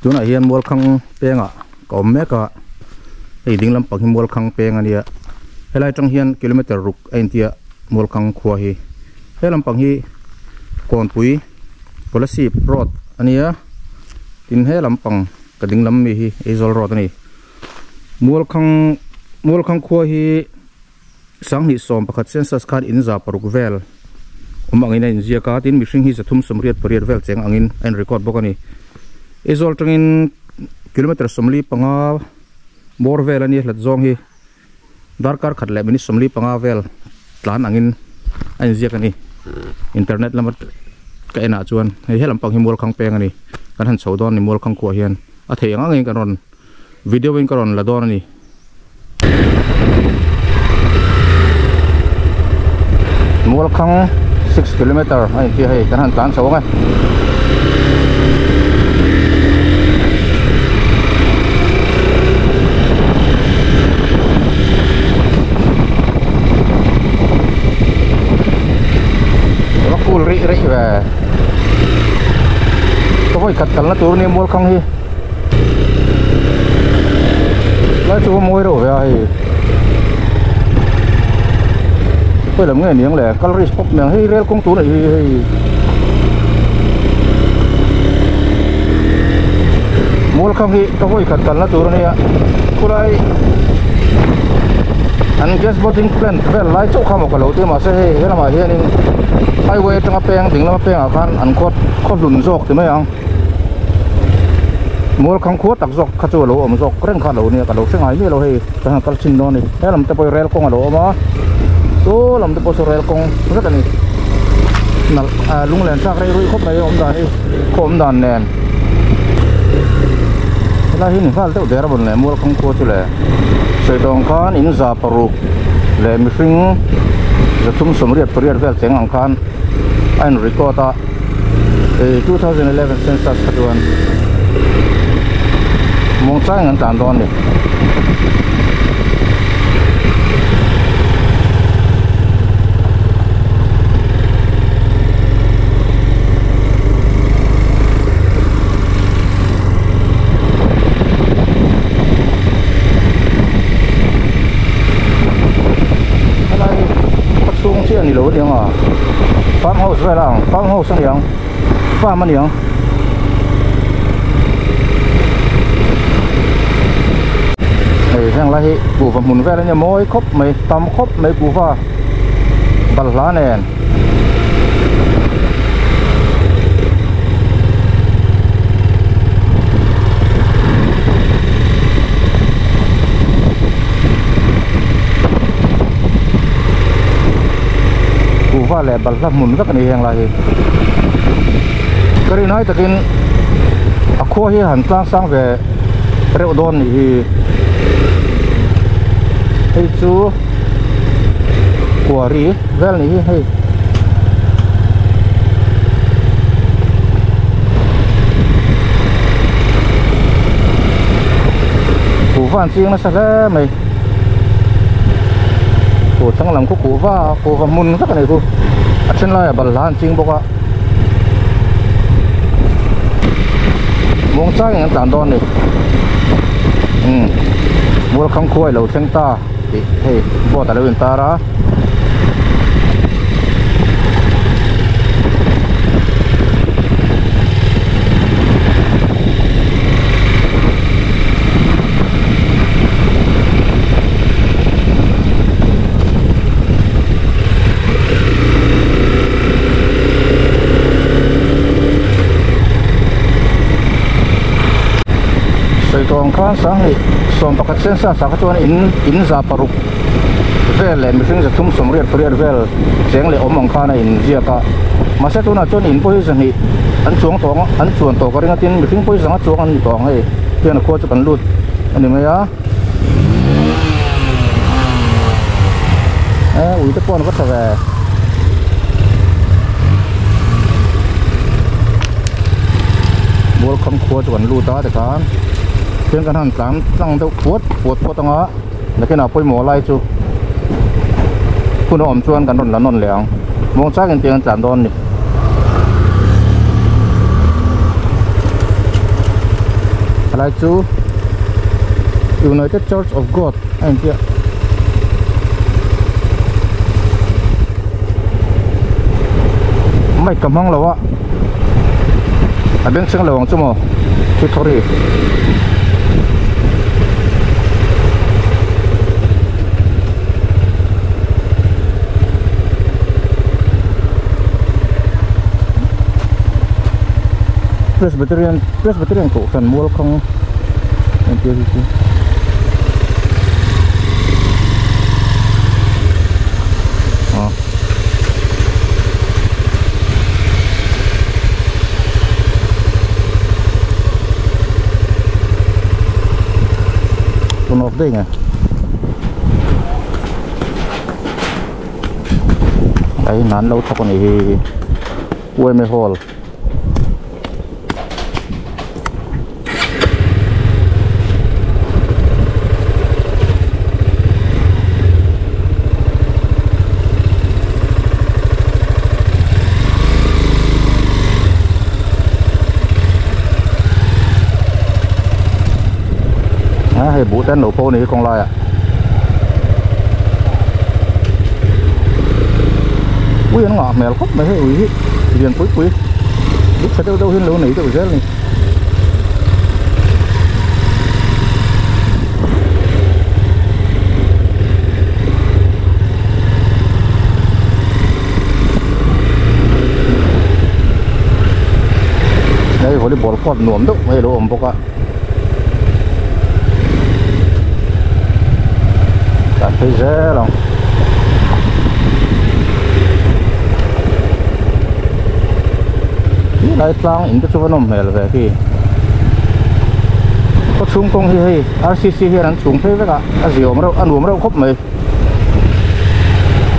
ตัวไหนเฮียนมัวคังเปียงอ่ะก็แม่ก็ไอ้ดิ่งลำปักหิมัวคังเปียงอันเนี้ยให้ไล่จังเฮียนกิโลเมตรรุกไอ้เดียมัวคังขวาฮีให้ลำปักฮีก่อนปุ๋ยก็ละ10 รอดอันเนี้ยดินให้ลำปังกระดิ่งลำมีฮีไอ้โซลรอดนี่มัวคังขวาฮีสังหิสอมประคัดเซนซัสคาร์อินซาปรุกเวลมังอินอินเซียการ์ตินมิชิงฮีจะทุ่มสมเรียดเปรียดเวลเจงอังอินไอ้รีคอร์ดบอกนี่ไอ้โซลจังอินกิโลเมตรสมลีปังอาบอร์เวลนี่หลัดจงฮีดาร์การขัดเล็บนี่สมลีปังอาเวลหลานอังอินไอ้เซียกันนี่อินเทอร์เน็ตแล้วมันก็เอ็นอาจวนให้ลำปังหิมัวคังเปงอันนี้กันหันเสาดอนนี่มัวคังขวาเฮียนอาเทียงอังอินกันรอนวิดีโออินกันรอนละดอนนี่มัวคัง6 กิโลเมตรไอ้ที่ให้กันหันการเสาไงกูริแบบก็ไม่ขัดกันแล้วตัวนี้มัวคังฮีแล้วชัวมวยรู้ไปเพื่อlàm nghề niếng lẻ calories pop miếng hay rêu công tú này mua không thì tôi phải khẩn cần là tụi này cô đây anh guess boating plan về lái chỗ không một cái lỗ tiêu mà sẽ cái là mà hiện nên highway trong apeng tính là apeng ở kan anh cốt lùn dọc thì mấy ông mua không cốt đặc dọc khát chỗ lỗ ở một dọc cái khát lỗ này cả lỗ sẽ ngay như lỗ hay thằng cái chín đó này thế làm tôi phải rêu công ở lỗ mà số làm tôi số rêu công rất là này lung lẹn xác đây rồi khóc này ông đàn nền là hình phát tới để ra bồn lẻ mua không có chứ lẻ sợi đồng khan in giả paru lẻ mi sinh giờ chúng sum riết về tiếng ang khan anh record ta 2011 census katuan mong sai ngan tan don niนี่รู้เดียวอ่ะฟาร์มเฮาส์ไปแล้วฟาร์มเฮาส์สังยังฟาร์มมันยังไอ้แห่งไรปูฝักหมุนแวแล้วเนี่ยโม้ยครบไม่ตำครบไม่ปูฟ้าบัลลาแนนว่าแหละบัลลังก์หมุนก็กันเองอะไรก็เลยน้อยแต่กินอักขวที่หันตั้งสร้างแบบเร็วโดนนี่ให้จูกัวรีเวลนี่ให้ผู้ฟังจริงนะสักแล้วไหมกูทั้งหลังกูว่ากูกับมุนสักไหนกูเช่นไรบัลลานจริงบอกว่ามองใจอย่างต่างดอนนี่มัวคำคุยเราเส้นตาเฮ้ยบ่แต่ละเวนตาระตรงข้างสังหิสมประคัดเส้นสักจวนอินซาปรุกเวลเลยไม่ถึงจะทุ่มสมเรียดเวลเสียงเลยอมองข้าในอินเดียก็มาเสร็จตัวน่ะจวนอินปุ้ยสังหิอันส่วนตัวก็เรื่องที่ไม่ถึงปุ้ยสังจวนอันตองให้เพื่อนโคจะกันลุดอันนี้ไหมยะอุ้ยตะปอนก็สบายบัวคำโคจะกันลุดตาแต่การเพื่อนกันหันสามตั้งเท้าปวดตั้งอ่ะแล้วก็น่าไปหมอไล่จูคุณอมชวนกันนนละนนเหลียงมองซ้ายกันเตียงจานดอนนี่ lại chú United Church of God anh kia mấy cầm hông lâu á à bên sang lâu chú mò chú thori Presbyterian cổ phần mua không anh kia gì một đây nè đấy nán lâu thọc này quay mê hồn hay bố tên nổ phô này con loài ạ quý nó ngọt mèo khóc mấy ui liền quý lúc phải đâu hiên lâu này đâu rét này đây hồi đi bỏ con nuông đâu mấy đồ ẩm bốc ạ thấy dễ lắm đây tăng in cái số nôm này là về khi có chung công hay RCC hay là chung thế với cả rượu mà đâu ăn uống mà đâu khóc mày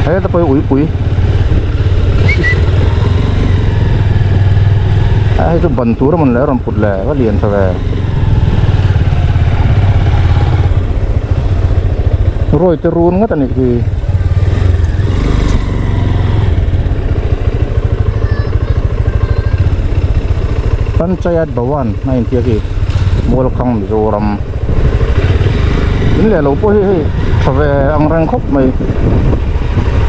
thế ta phải ủi hay cho bẩn túi đó mình lấy làm phụt lẻ và liền trở về rồi tôi run ngất này thì Panchayat Bhawan này kia kì mua không bị rồi làm những lẽ lâu bôi về ăn răng khóc mày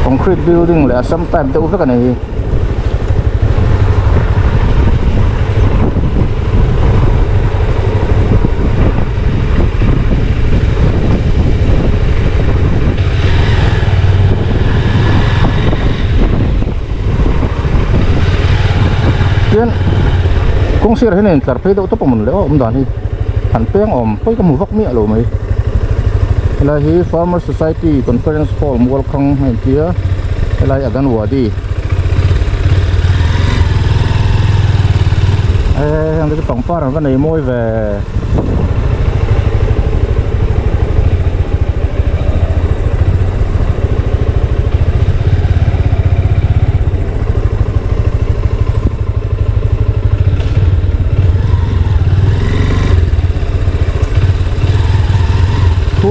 concrete building là sometimes tôi với cái này công sự thế này là phải đâu tốt mình lỡ đoàn đi hẳn tiếng phải có một vóc miệng rồi mày là hi Farmer Society Conference Hall mua không hay kia là ở gần hòa đi hàng cái tổng phát là này môi về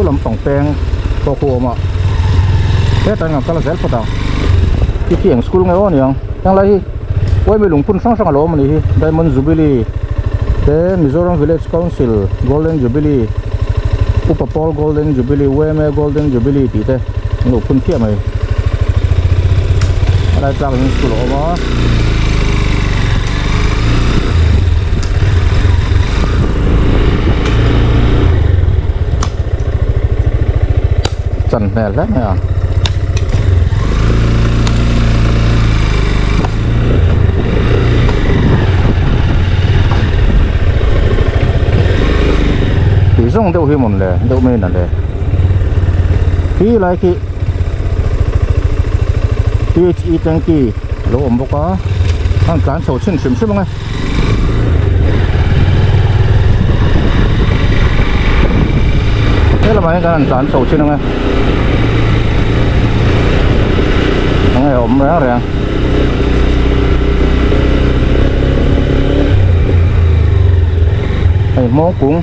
làm phòng teng to khô mà thế tại ngọc là rất phức tạp cái chuyện school ngay đó nhỉ đang lấy quay về lùng phun sang lỗ mà đi Diamond Jubilee thế Mizoram Village Council Golden Jubilee Upapol Golden Jubilee Weme Golden Jubilee thì thế lùng phun kia mày ở đây là những school mà trần này rất này à thì dùng đâu hi một lẻ đâu men là lẻ khi lại khi PHE tanki lỗ ẩm bốc á hàng cán sầu xin xìm xìm ngay thế là mấy cái hàng cán sầu xin ngay ngày ổn ráng ràng này món cũng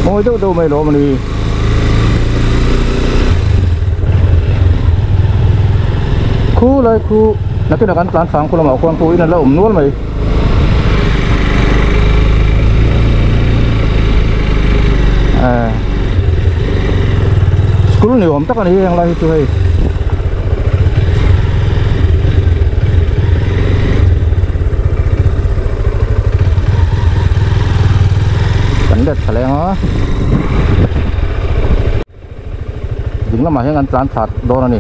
môi đâu mày lộ mà đi khu lại khu nó cái là gắn tán phẳng khu là màu quan khu là ổn nuốt mày school ni om tak kan yang lain tu hai kandet kaleng ah ding lama yang an tlat do na ni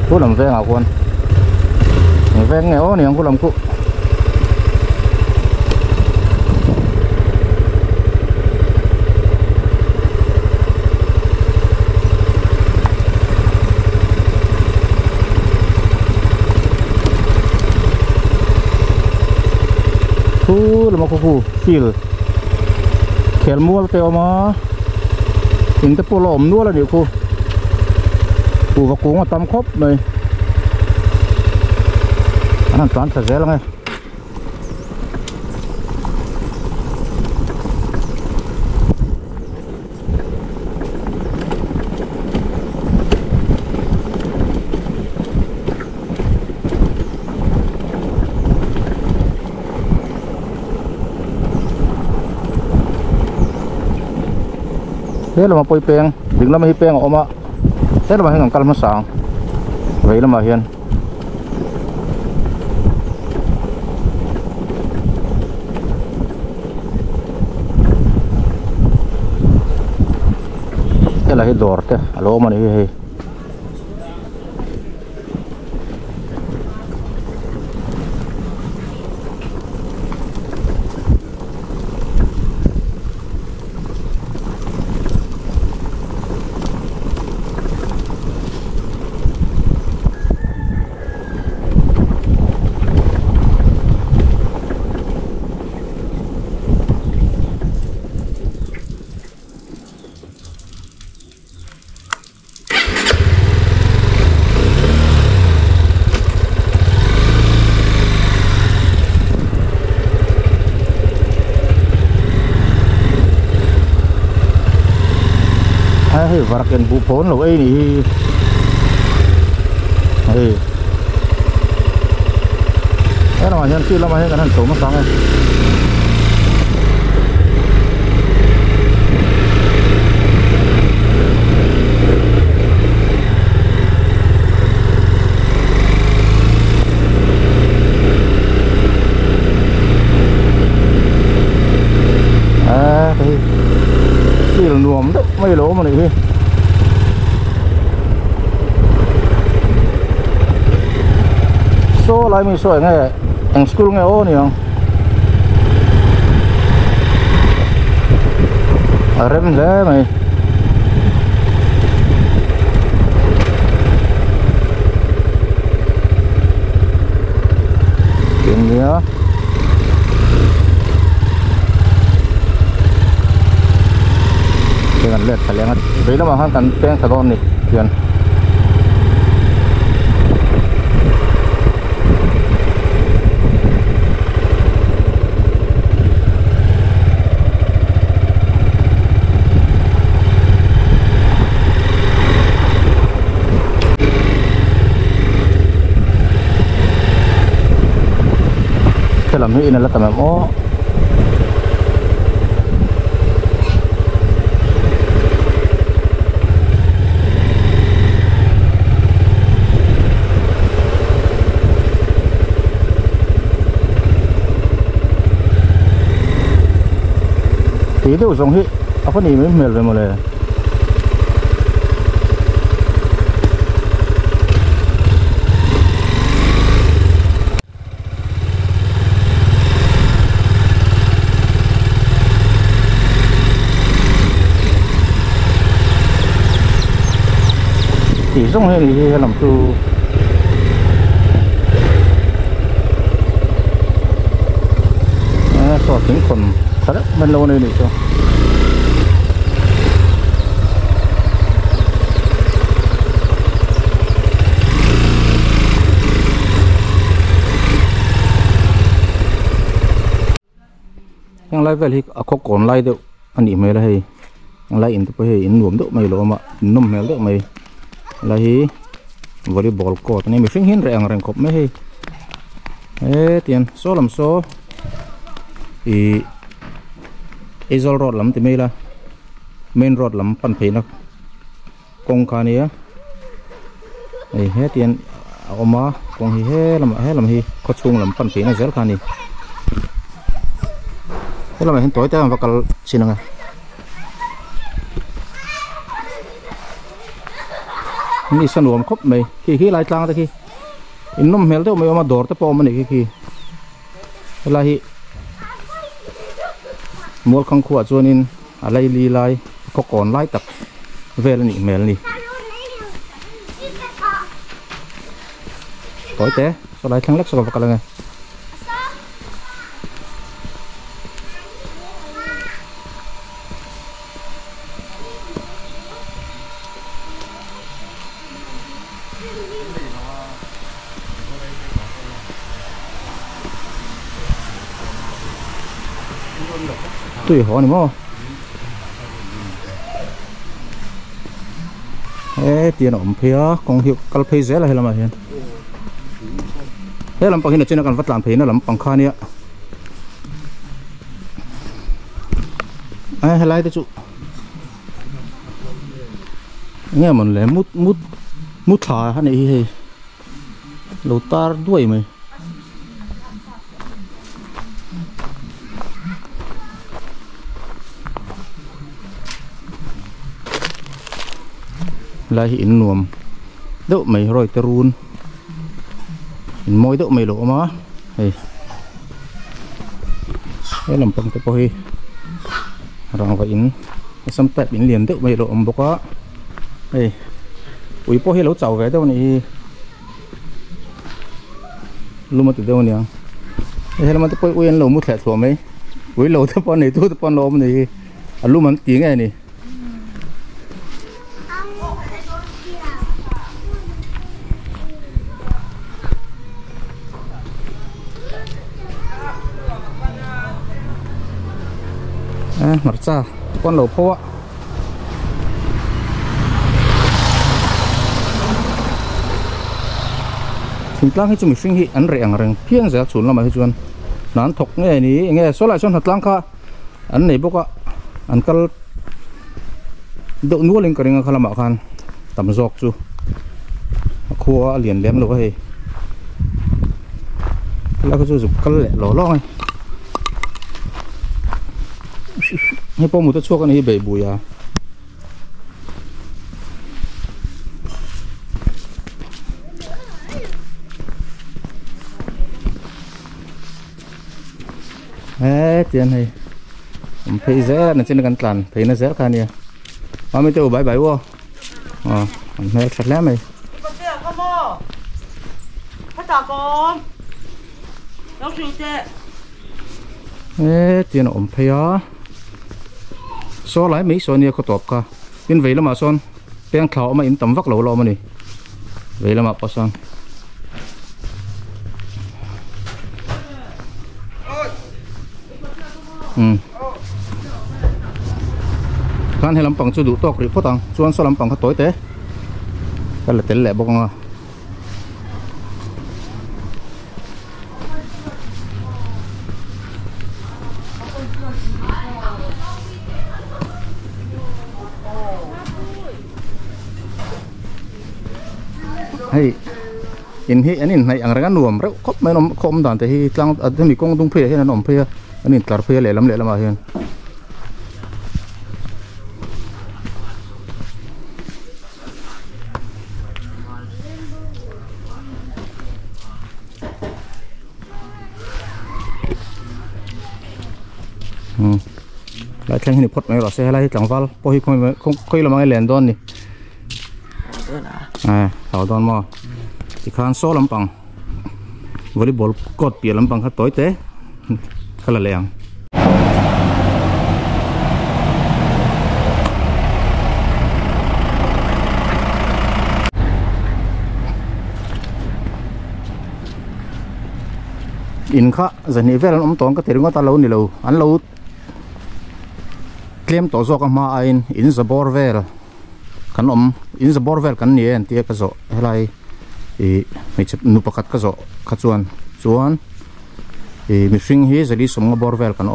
ku lam veng a kon veng nge o ni ang ku lam ku lama ku feel kel mual te oma in te polom nu la ni ku va ku nga tam khop mai anan tan sa zel ngai thế là mà poi peng đừng làm hi peng ở mà thế là mà hình kalma sang vậy là mà hiền thế là hi dor thế alo mà này hey varakin bu phone lo ấy ni hey thế nào nhân khi làm hay cái thằng số nó sáng này thì nuông đó mấy lỗ mà này số lại mình soi nghe anh school nghe ô nè không rem lẽ mày chuyện gì á dengan lihat kalian beda mahal kan peng sadon nih kian dalam ini adalah tamam oh itu usung hi apa nih mel mulai chỉ dùng hay thì làm tu so tiếng còn thật đấy bên lâu này để cho yang lai vel hi akok kon lai do ani me la hei yang lai in to hei in nuam do mai lo ma num mel do mai la hi volleyball court ni mi fing hin re ang reng kop me hei tian so lam so i izol road lam ti me la main road lam pan phe na kong kha ni ai he tian oma kong hi he lam hi ko chung lam pan phe na zel kha ni he lam hen toy ta vakal sinanga ni sanuam khop mai khi lai tlang ta khi innom mel to mai oma dor ta pom ni khi la hi mol khang khuwa chuanin alai li lai ko kon lai tak vel ni mel ni toy te so lai thang lek so vakal nga tui ho ni mo tiền ổn phía còn hiệu cal pay dễ là hay là mà hiện thế làm bằng hình là trên nó còn vắt làm phí nó làm bằng khan nhá hay lại đấy chú nghe mình lấy mút thả hắn này lẩu tar đuôi mày lại hiện nuông đậu mày rồi tơ run môi đậu mày lỗ má đây làm bằng cái bôi rồi vậy xong tại biển liền đậu mày lỗ bốc á đây ui bôi lỗ chảo về đâu này luôn mà từ đâu nè đây là mà tôi ui lỗ một thẻ thua mấy ui lỗ tôi này tôi lỗ này luôn mà tiếng này nè mặt ra con lẩu phô ạ chúng ta hay chúng mình suy nghĩ ăn rèn phiên giá chuẩn là mà hay chuẩn nán thọc nghe này nghe số lại cho thật lăng kha ăn này bốc ạ ăn cal đậu nuốt lên cái này khá là mạo khan tầm giọt chú khua liền lém rồi hay là cái chú dục cal lẹ lỏ lo này hay po một chút cái này bể bụi à tiền này thấy dễ là trên cái tàn thấy nó dễ cả nè mà mấy tiêu bãi vô mẹ chặt lắm mày tiền ổn thấy á số lại mấy số này có top cả nên vậy là mà son tiếng thảo mà in tầm vắt lẩu lo mà này vậy là mà có son kan hay làm bằng cho đủ to rồi phốt tăng chuan số làm bằng cái tối té cái là tiền lẻ bông à hay in hi anh in này ang rangan nuam rau khop mai nom khom dan te hi tlang te mi kong tung phe he na nom phe anh in tlar phe le lam mà hian lại thằng này phốt mấy rồi xe lại chẳng vào po hi không khơi là mang cái lèn đòn nè thảo đòn mà thì khán số lắm bằng volleyball cột bìa lắm bằng khá tối té khá là lèng in khá giờ này về là ông tông có thể ngó ta lâu này lâu ăn lâu claim tổ do cái mà anh in the borvel kan in the borvel kan ni en tia ka zo helai mi chep nu pakat ka zo khachuan mi hring hi zali som borvel kan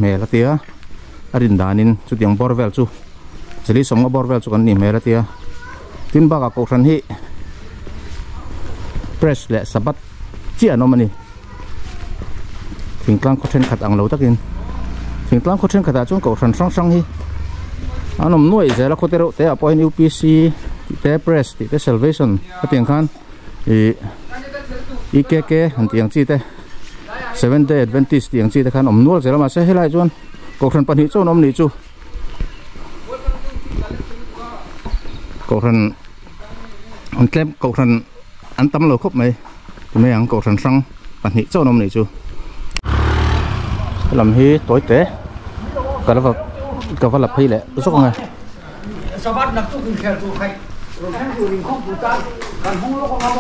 mela tia arin danin chu tiang borvel chu chili som borvel chu kan ni mera tia tin ba ka ko ran hi press le sabat chi anomani thingtlang ko then khat ang lo takin thingtlang ko then khata chung ko ran sang hi anom nuai zela khotero te apoin UPC te press te salvation atiang khan IKK han tiang chi te 7 Day Adventist tiang chi te khan om nual zela ma se helai chuan ko ran pani chu nom ni chu ko ran on klem ko ran an tam lo khop mai me ang ko ran sang pani chu nom ni chu làm hi tối tế cả vật lập hay lệ rất ngon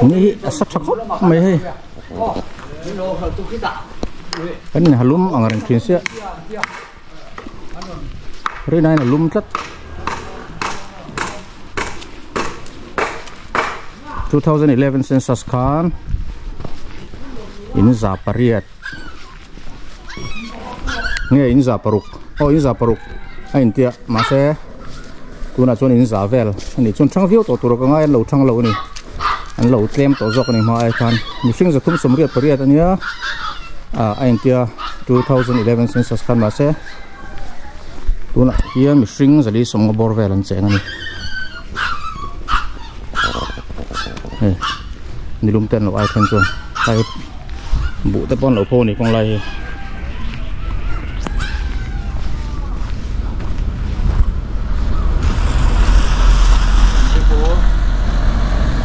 nghĩ sắp sắp mấy hay cái này lúm ở gần kia xíu cái này là lúm chất 2011 census khan in Zapariat nghe in Zaparuk in Zaparuk anh tia mà sẽ tu na chuan in Zavel anh chuan thang viu to tur ka ngai lo thang lo ni an lo tlem to zok ni ma ai khan mi fing za thum somriat pariat ania anh tia 2011 census khan mà sẽ tu na hier mi fing za li som borvel an cheng ani ni lum ten lo ai khan chuan ai bu te pon lo pho ni kong lai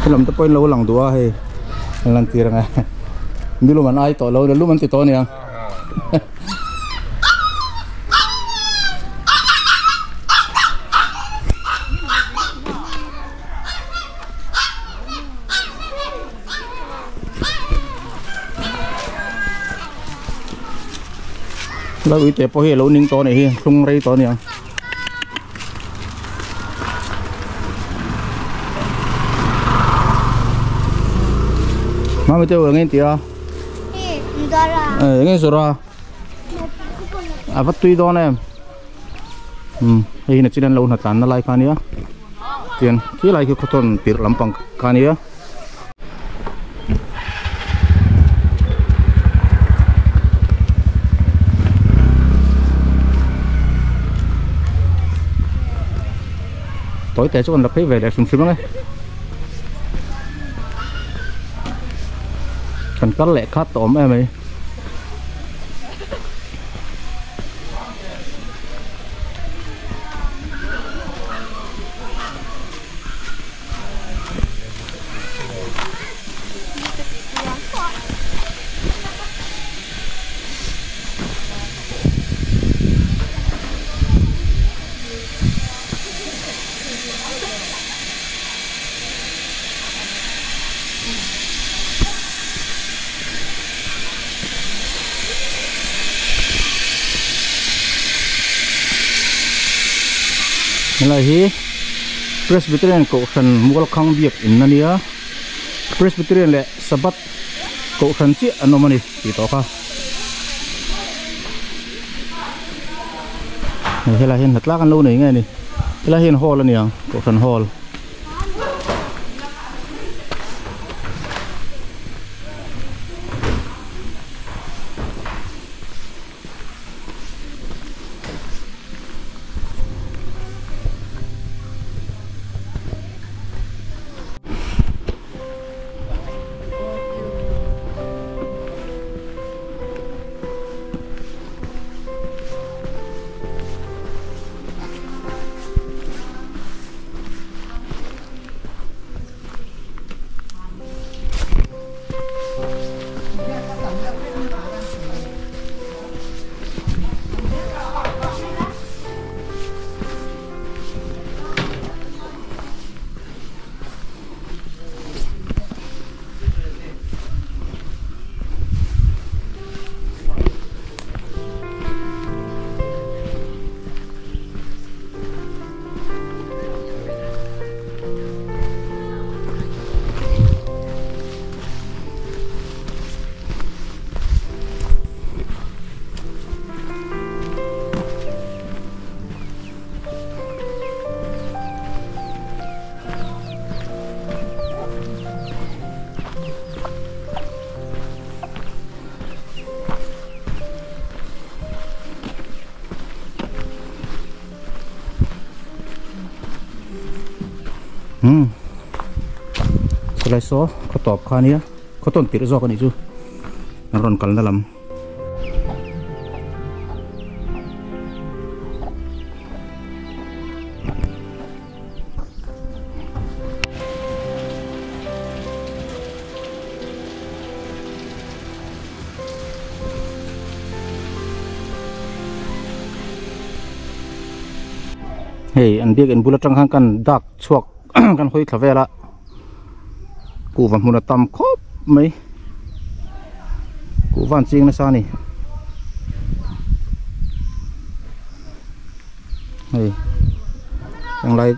làm tập quay lâu lòng đua hay lần kia rằng như lúc mà ai tỏ lâu đến lúc mình thì to nè lâu ít đẹp hay lâu ninh to này hi sung ray to nè mami teo ngin tia ngin sura avat tui don em hi na chidan lo na tan na lai khania tian ki lai ki khoton tir lampang khania tối té cho con lập thấy về để sum sum đấy cần cắt lẹ khát tóm em ấy là hi Presbyterian ko khan mol khang biak in nania Presbyterian le sabat ko khan chi anomani ti to kha hela hin hatla kan lo nei nge ni hela hin hall ani ang ko khan hall sợi số có tọp khan nhá có tổn tiệt do cái này chứ nó còn cắn ra lắm hey anh biết anh bula trăng hang kan dak chuak kan hoi thave la ku van huna tam khop mai ku van ching na sa ni hey yang lai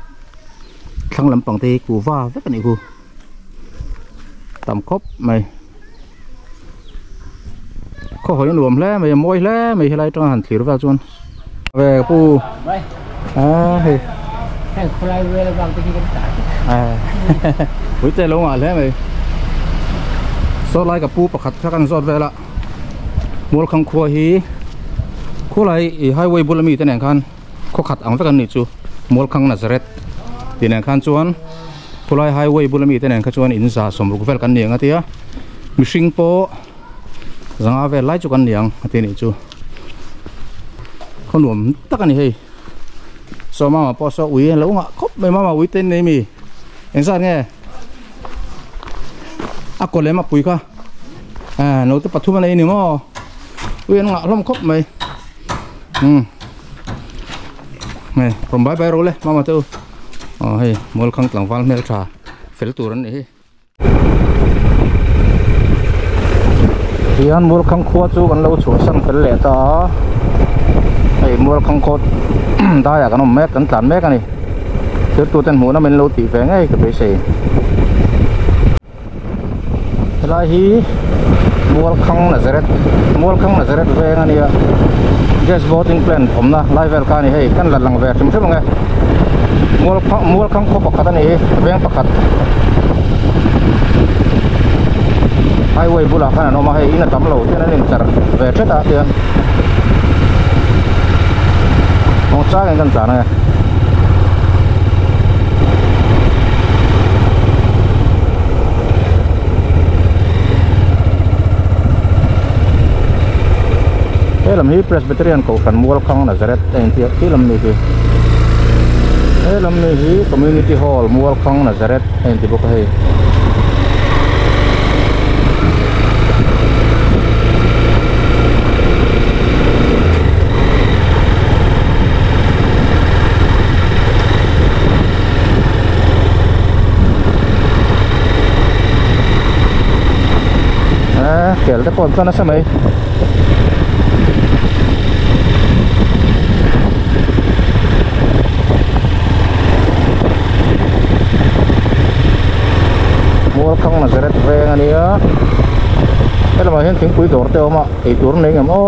thang lam pang te ku va vek ni ku tam khop mai ko hoi nuam le mai moi le mai lai trong han thir va chuan về pu heyคนไรเวลาบางทีกันตายอุ้ยใจลงอ่ะแล้วไหมโซดไล่กับปูประคัดชักกันโซดเวละมัวคังครัวฮีคู่ไรไฮเวย์บุลมีแต่ไหนคันคู่ขัดอังสักกันนี่จูมัวคังนาซาเรตแต่ไหนคันชวนคู่ไรไฮเวย์บุลมีแต่ไหนคันชวนอินซาสมรุกเวลกันเนียงอ่ะที่อ่ะมิชิงโปสังอาเวลไล่จูกันเนียงอ่ะที่นี่จูขนมตักกันนี่เฮ้so mà bỏ so uy lâu ngã khóc mấy mà uy tên này mi anh sao nghe à còn lấy mà bùi cả nó tự bắt thu mà này nữa mà uy nó ngã lắm khóc mày này from bye bye rồi lên mà tôi hey mua khăn tặng van mel trà phải tủ rắn này thì anh mua khăn khua chú còn lâu chủ sang phải lẻ ta hey mua khăn khôได้อะกันแม่กันตันแม่กันนี่เสื้อตัวเต็มหัวนั่นเป็นโรตีแฝงไอ้กับไปเสยอะไรฮีมัวคังน่ะเสร็จมัวคังน่ะเสร็จแฝงอันนี้อะเกสบอติ้งแพลนผมนะไลฟ์เวลกันนี่ให้กันหลังแวร์ใช่ไหมไงมัวคังครบประคัดนี่แฝงประคัดไฮเวย์บุลากันน้องมาให้อินทำเราที่นั่นนี่จัดแวร์เช็ดอะเดียมองจ้ากันจ้าเนี่ยลำนี้ Presbyterian เขาขันมัวคังนะจะเร็ดเองที่ลำนี้คือลำนี้ Community Hall มัวคังนะจะเร็ดเองที่บอกให้เกี่ยวกับคนก็น่าสมัยมัวคังน่าจะเร็ดแรงอันนี้อ่ะแต่เราเห็นถึงปุ๋ยตัวเดียวมาไอตัวนี้ไงมั้ง